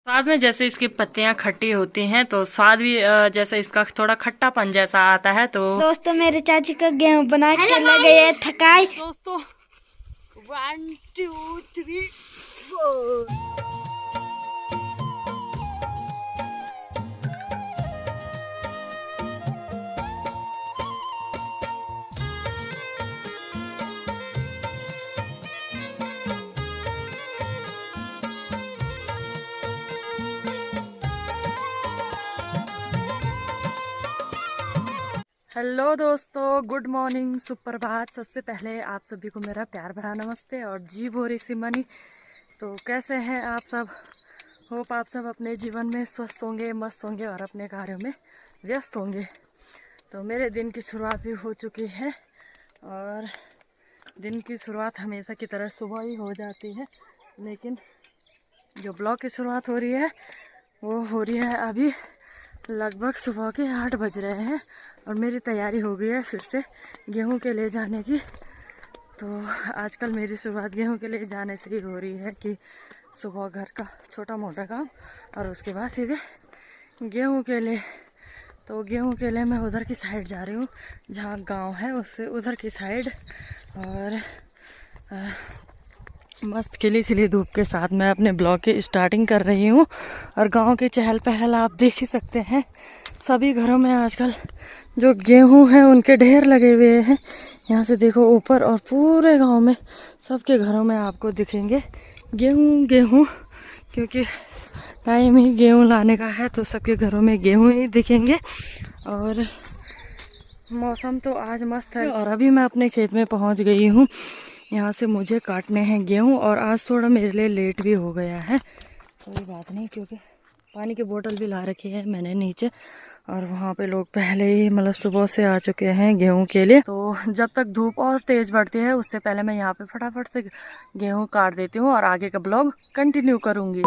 स्वाद में जैसे इसकी पत्तियां खट्टी होती हैं तो स्वाद भी जैसे इसका थोड़ा खट्टापन जैसा आता है। तो दोस्तों मेरे चाची का गेहूं बना के लगे है थकाई। दोस्तों 1 2 3 4। हेलो दोस्तों, गुड मॉर्निंग, सुप्रभात। सबसे पहले आप सभी को मेरा प्यार भरा नमस्ते और जी भोरी सी मनी। तो कैसे हैं आप सब? होप आप सब अपने जीवन में स्वस्थ होंगे, मस्त होंगे और अपने कार्यों में व्यस्त होंगे। तो मेरे दिन की शुरुआत भी हो चुकी है और दिन की शुरुआत हमेशा की तरह सुबह ही हो जाती है, लेकिन जो ब्लॉग की शुरुआत हो रही है वो हो रही है अभी लगभग सुबह के 8 बज रहे हैं और मेरी तैयारी हो गई है फिर से गेहूं के ले जाने की। तो आजकल मेरी शुरुआत गेहूं के ले जाने से ही हो रही है कि सुबह घर का छोटा मोटा काम और उसके बाद सीधे गेहूं के लिए। तो गेहूं के लिए मैं उधर की साइड जा रही हूँ जहाँ गांव है, उससे उधर की साइड। और मस्त खिली खिली धूप के साथ मैं अपने ब्लॉग की स्टार्टिंग कर रही हूँ। और गांव की चहल पहल आप देख ही सकते हैं। सभी घरों में आजकल जो गेहूं है उनके ढेर लगे हुए हैं। यहाँ से देखो ऊपर, और पूरे गांव में सबके घरों में आपको दिखेंगे गेहूं गेहूं, क्योंकि टाइम ही गेहूं लाने का है तो सबके घरों में गेहूं ही दिखेंगे। और मौसम तो आज मस्त है। और अभी मैं अपने खेत में पहुँच गई हूँ। यहाँ से मुझे काटने हैं गेहूं और आज थोड़ा मेरे लिए लेट भी हो गया है। कोई बात नहीं, क्योंकि पानी की बोतल भी ला रखी है मैंने नीचे, और वहाँ पे लोग पहले ही मतलब सुबह से आ चुके हैं गेहूं के लिए। तो जब तक धूप और तेज़ बढ़ती है उससे पहले मैं यहाँ पे फटाफट से गेहूं काट देती हूँ और आगे का ब्लॉग कंटिन्यू करूँगी।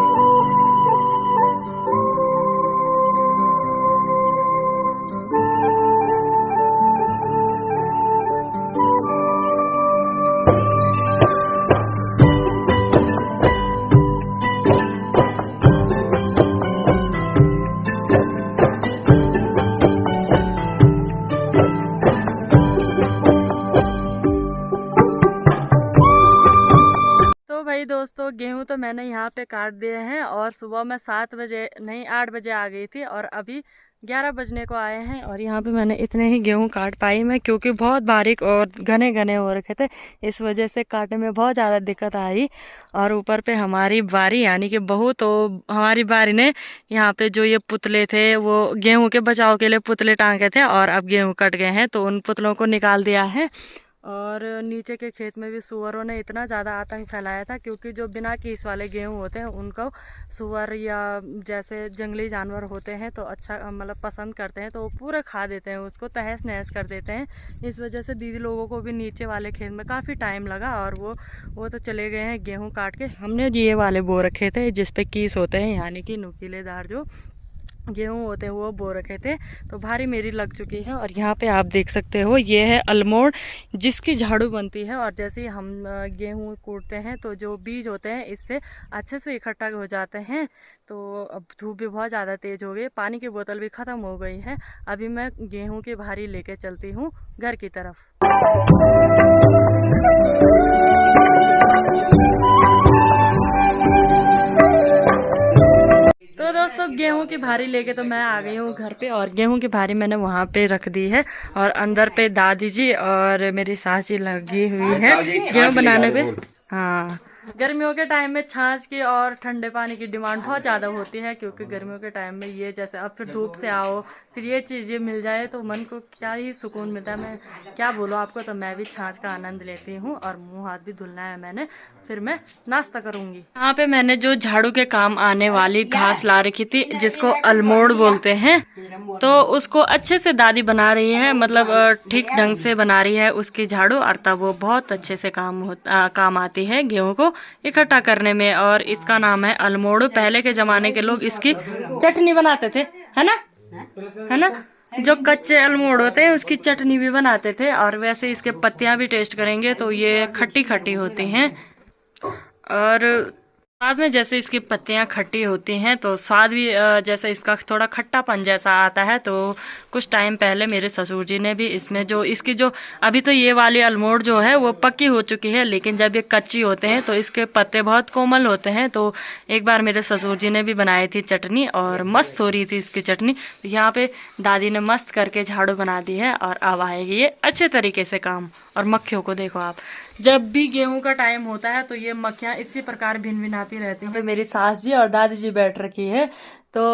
दोस्तों गेहूं तो मैंने यहाँ पे काट दिए हैं और सुबह मैं 7 बजे नहीं 8 बजे आ गई थी और अभी 11 बजने को आए हैं। और यहाँ पे मैंने इतने ही गेहूं काट पाई मैं, क्योंकि बहुत बारीक और घने घने हो रखे थे, इस वजह से काटने में बहुत ज़्यादा दिक्कत आई। और ऊपर पे हमारी बारी यानी कि बहू, तो हमारी बारी ने यहाँ पे जो ये पुतले थे वो गेहूँ के बचाव के लिए पुतले टांगे थे और अब गेहूँ कट गए हैं तो उन पुतलों को निकाल दिया है। और नीचे के खेत में भी सुअरों ने इतना ज़्यादा आतंक फैलाया था, क्योंकि जो बिना कीस वाले गेहूँ होते हैं उनको सुअर या जैसे जंगली जानवर होते हैं तो अच्छा मतलब पसंद करते हैं, तो वो पूरे खा देते हैं, उसको तहस नहस कर देते हैं। इस वजह से दीदी लोगों को भी नीचे वाले खेत में काफ़ी टाइम लगा और वो तो चले गए हैं गेहूँ काट के। हमने ये वाले बो रखे थे जिस पे कीस होते हैं, यानी कि नुकीलेदार जो गेहूँ होते हैं वो बो रखे थे, तो भारी मेरी लग चुकी है। और यहाँ पे आप देख सकते हो ये है अल्मोड़, जिसकी झाड़ू बनती है। और जैसे ही हम गेहूँ कूटते हैं तो जो बीज होते हैं इससे अच्छे से इकट्ठा हो जाते हैं। तो अब धूप भी बहुत ज़्यादा तेज़ हो गई, पानी की बोतल भी ख़त्म हो गई है। अभी मैं गेहूँ की भारी लेके चलती हूँ घर की तरफ। तो दोस्तों गेहूं की भारी लेके तो मैं आ गई हूँ घर पे, और गेहूं की भारी मैंने वहाँ पे रख दी है और अंदर पे दादी जी और मेरी सास जी लगी हुई है गेहूं बनाने पे। हाँ, गर्मियों के टाइम में छाछ की और ठंडे पानी की डिमांड बहुत ज़्यादा होती है, क्योंकि गर्मियों के टाइम में ये जैसे अब फिर धूप से आओ फिर ये चीज़ें मिल जाए तो मन को क्या ही सुकून मिलता है। मैं क्या बोलूँ आपको, तो मैं भी छाछ का आनंद लेती हूँ। और मुंह हाथ भी धुलना है मैंने, फिर मैं नाश्ता करूँगी। यहाँ पे मैंने जो झाड़ू के काम आने वाली घास ला रखी थी जिसको अल्मोड़ बोलते हैं, तो उसको अच्छे से दादी बना रही है, मतलब ठीक ढंग से बना रही है उसकी झाड़ू, और तब वो बहुत अच्छे से काम आती है गेहूं को इकट्ठा करने में। और इसका नाम है अल्मोड़। पहले के जमाने के लोग इसकी चटनी बनाते थे, है ना, जो कच्चे अल्मोड़ होते हैं उसकी चटनी भी बनाते थे। और वैसे इसके पत्तियां भी टेस्ट करेंगे तो ये खट्टी खट्टी होती हैं। और बाद में जैसे इसकी पत्तियां खट्टी होती हैं तो स्वाद भी जैसे इसका थोड़ा खट्टापन जैसा आता है। तो कुछ टाइम पहले मेरे ससुर जी ने भी इसमें जो इसकी जो अभी तो ये वाली अलमोड़ जो है वो पक्की हो चुकी है, लेकिन जब ये कच्ची होते हैं तो इसके पत्ते बहुत कोमल होते हैं। तो एक बार मेरे ससुर जी ने भी बनाई थी चटनी और मस्त हो रही थी इसकी चटनी। तो यहाँ पे दादी ने मस्त करके झाड़ू बना दी है और अब आएगी ये अच्छे तरीके से काम। और मक्खियों को देखो आप, जब भी गेहूं का टाइम होता है तो ये मक्खियां इसी प्रकार भिन भिनाती रहती हैं। मेरी सास जी और दादी जी बैठ रखी है। तो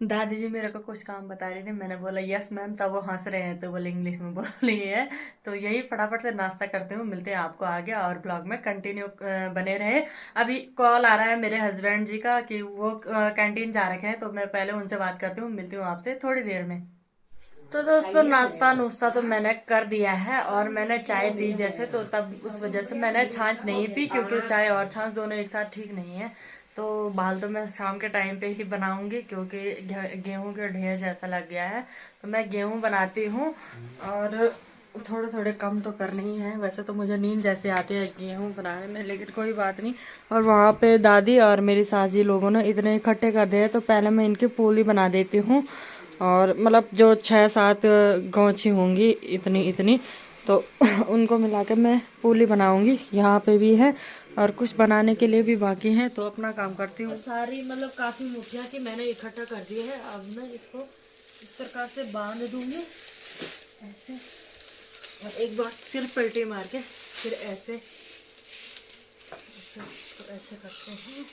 दादी जी मेरे को कुछ काम बता रही थी, मैंने बोला यस मैम, तब वो हंस रहे हैं तो बोले इंग्लिश में बोल रही है। तो यही फटाफट से नाश्ता करते हुए मिलते हैं आपको आगे और ब्लॉग में कंटिन्यू बने रहे। अभी कॉल आ रहा है मेरे हस्बैंड जी का कि वो कैंटीन जा रखे हैं, तो मैं पहले उनसे बात करती हूँ, मिलती हूँ आपसे थोड़ी देर में। तो दोस्तों नाश्ता नुश्ता तो मैंने कर दिया है और मैंने चाय पी जैसे, तो तब उस वजह से मैंने छाछ नहीं पी क्योंकि चाय और छाछ दोनों एक साथ ठीक नहीं है। तो बाल तो मैं शाम के टाइम पे ही बनाऊंगी क्योंकि गेहूं के ढेर जैसा लग गया है। तो मैं गेहूं बनाती हूँ और थोड़े थोड़े कम तो करने ही है। वैसे तो मुझे नींद जैसे आती है गेहूं बनाने में, लेकिन कोई बात नहीं। और वहाँ पे दादी और मेरी सास जी लोगों ने इतने इकट्ठे कर दिए तो पहले मैं इनकी पूली बना देती हूँ। और मतलब जो 6-7 गौछी होंगी इतनी इतनी, तो उनको मिला के मैं पूली बनाऊंगी। यहाँ पे भी है और कुछ बनाने के लिए भी बाकी है, तो अपना काम करती हूँ। सारी मतलब काफ़ी मुठिया की मैंने इकट्ठा कर दी है। अब मैं इसको इस प्रकार से बांध दूंगी ऐसे, और एक बार फिर पलटी मार के फिर ऐसे तो ऐसे करते हैं।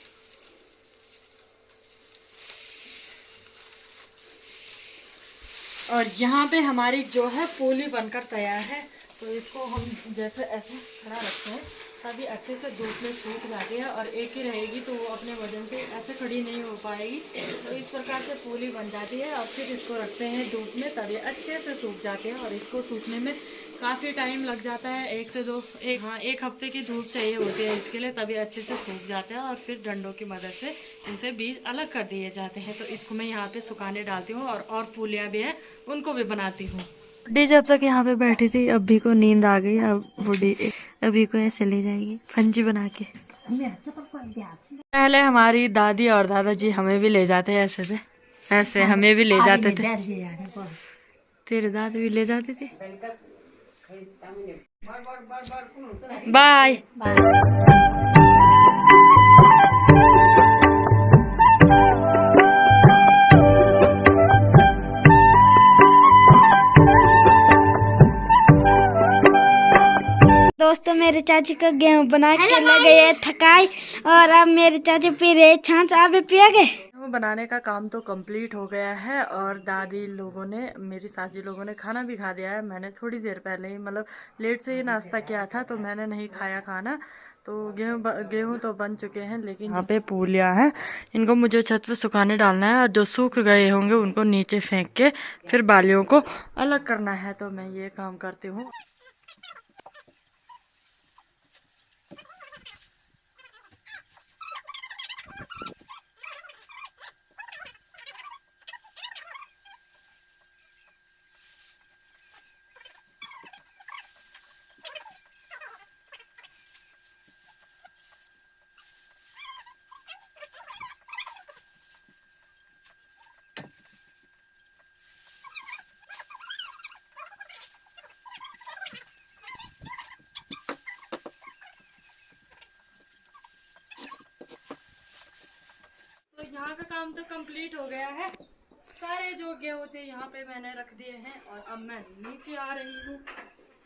और यहाँ पे हमारी जो है पूली बनकर तैयार है। तो इसको हम जैसे ऐसे खड़ा रखते हैं तभी अच्छे से धूप में सूख जाती है, और एक ही रहेगी तो वो अपने वजन से ऐसे खड़ी नहीं हो पाएगी। तो इस प्रकार से पूली बन जाती है और फिर इसको रखते हैं धूप में तभी अच्छे से सूख जाती है। और इसको सूखने में काफ़ी टाइम लग जाता है, 1 से 2 एक हफ्ते की धूप चाहिए होती है इसके लिए, तभी अच्छे से सूख जाते हैं। और फिर डंडों की मदद से इनसे बीज अलग कर दिए जाते हैं। तो इसको मैं यहाँ पे सुखाने डालती हूँ और पूलियाँ भी हैं उनको भी बनाती हूँ। बुढ़ी जब तक यहाँ पे बैठी थी अभी को नींद आ गई। अब बुढ़ी अभी को ऐसे ले जाएगी फंजी बना के। पहले हमारी दादी और दादाजी हमें भी ले जाते हैं ऐसे से, ऐसे हमें भी ले जाते थे। तेरे दादी भी ले जाते थे। बाय। दोस्तों मेरे चाची का गेहूं बना के लगे है थकाई, और अब मेरे चाची पी रहे छाछ। आप भी पियोगे? बनाने का काम तो कंप्लीट हो गया है और दादी लोगों ने, मेरी सासी लोगों ने खाना भी खा दिया है। मैंने थोड़ी देर पहले ही मतलब लेट से ही नाश्ता किया था तो मैंने नहीं खाया खाना। तो गेहूं तो बन चुके हैं, लेकिन यहाँ पे पूलियाँ हैं, इनको मुझे छत पे सुखाने डालना है और जो सूख गए होंगे उनको नीचे फेंक के फिर बालियों को अलग करना है। तो मैं ये काम करती हूँ। यहाँ का काम तो कंप्लीट हो गया है। सारे जो गेहूं थे यहाँ पे मैंने रख दिए हैं और अब मैं नीचे आ रही हूँ।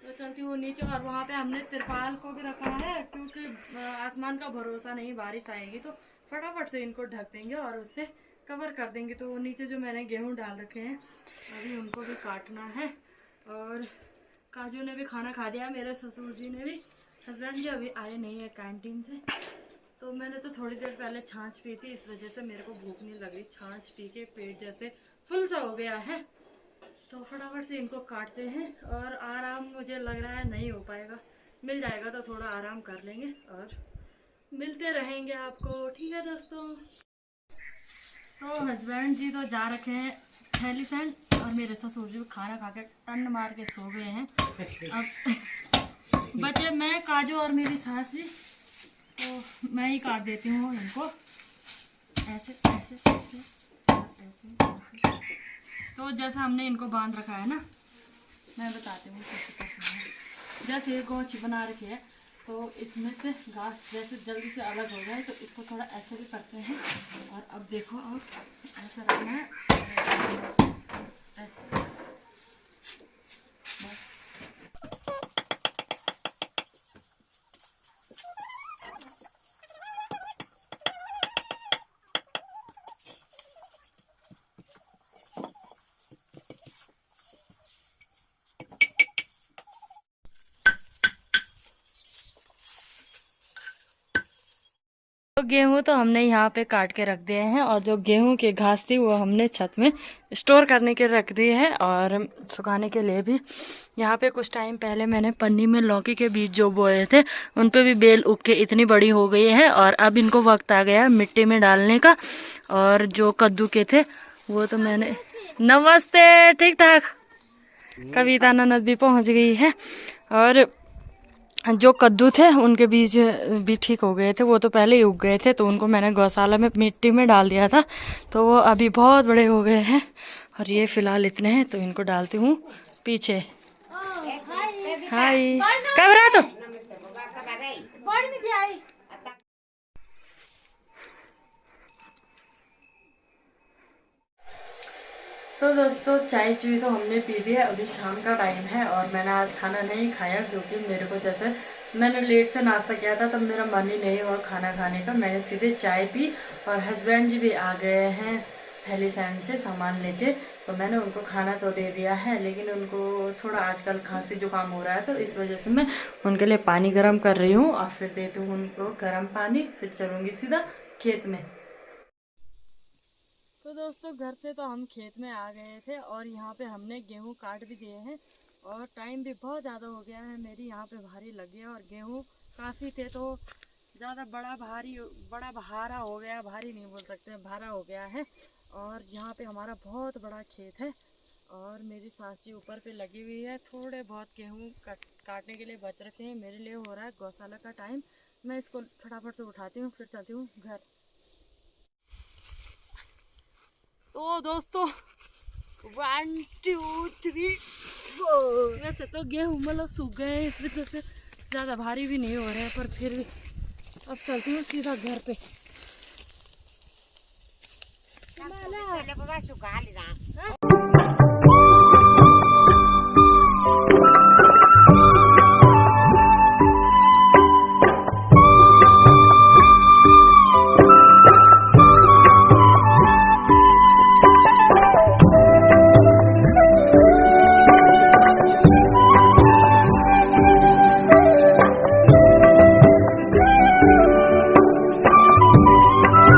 तो चलती हूँ नीचे, और वहाँ पे हमने तिरपाल को भी रखा है क्योंकि आसमान का भरोसा नहीं, बारिश आएगी तो फटाफट से इनको ढक देंगे और उससे कवर कर देंगे। तो नीचे जो मैंने गेहूँ डाल रखे हैं अभी उनको भी काटना है। और काजू ने भी खाना खा दिया, मेरे ससुर जी ने भी। हस्बैंड जी अभी आए नहीं है कैंटीन से। तो मैंने तो थोड़ी देर पहले छाछ पी थी, इस वजह से मेरे को भूख नहीं लगी। छाछ पी के पेट जैसे फुल सा हो गया है। तो फटाफट से इनको काटते हैं और आराम मुझे लग रहा है नहीं हो पाएगा, मिल जाएगा तो थोड़ा आराम कर लेंगे और मिलते रहेंगे आपको। ठीक है दोस्तों। तो हस्बैंड जी तो जा रखे हैं थैली सैंड और मेरे ससुर जी खाना खा के टन मार के सो गए हैं। अब बचे मैं, काजू और मेरी सास जी। तो मैं ही काट देती हूँ इनको ऐसे ऐसे ऐसे ऐसे ऐसे। तो जैसा हमने इनको बांध रखा है ना, मैं बताती हूँ कैसे कैसे है। जैसे ये गोची बना रखी है तो इसमें से घास जैसे जल्दी से अलग हो जाए तो इसको थोड़ा ऐसे भी करते हैं। और अब देखो, और ऐसा रखना है ऐसे बस। तो गेहूं तो हमने यहाँ पे काट के रख दिए हैं और जो गेहूं की घास थी वो हमने छत में स्टोर करने के रख दी है और सुखाने के लिए भी। यहाँ पे कुछ टाइम पहले मैंने पन्नी में लौकी के बीज जो बोए थे उन पे भी बेल उग के इतनी बड़ी हो गई है और अब इनको वक्त आ गया मिट्टी में डालने का। और जो कद्दू के थे वो तो मैंने, नमस्ते, ठीक ठाक। कविता ननद भी पहुँच गई है और जो कद्दू थे उनके बीज भी ठीक हो गए थे, वो तो पहले ही उग गए थे तो उनको मैंने गौशाला में मिट्टी में डाल दिया था तो वो अभी बहुत बड़े हो गए हैं। और ये फिलहाल इतने हैं तो इनको डालती हूँ पीछे। हाय, कब रहा तो तो दोस्तों चाय चुई तो हमने पी ली है, अभी शाम का टाइम है और मैंने आज खाना नहीं खाया क्योंकि मेरे को जैसे मैंने लेट से नाश्ता किया था तब मेरा मन ही नहीं हुआ खाना खाने का। मैंने सीधे चाय पी और हस्बैंड जी भी आ गए हैं थैली सैंड से सामान लेके, तो मैंने उनको खाना तो दे दिया है लेकिन उनको थोड़ा आजकल खांसी जुकाम हो रहा है तो इस वजह से मैं उनके लिए पानी गर्म कर रही हूँ और फिर देती हूँ उनको गर्म पानी, फिर चलूँगी सीधा खेत में। तो दोस्तों घर से तो हम खेत में आ गए थे और यहाँ पे हमने गेहूं काट भी दिए हैं और टाइम भी बहुत ज़्यादा हो गया है, मेरी यहाँ पे भारी लग गया और गेहूं काफ़ी थे तो ज़्यादा बड़ा भारा हो गया, भारी नहीं बोल सकते, भारा हो गया है। और यहाँ पे हमारा बहुत बड़ा खेत है और मेरी सास जी ऊपर पे लगी हुई है, थोड़े बहुत गेहूँ काटने के लिए बच रखे हैं। मेरे लिए हो रहा है गौशाला का टाइम, मैं इसको फटाफट से उठाती हूँ फिर चलती हूँ घर। तो दोस्तों 1 2 3 4, वैसे तो गेहूँ मतलब सूख गए हैं इस वजह से ज़्यादा भारी भी नहीं हो रहे हैं, पर फिर भी अब चलती हूँ सीधा घर पे।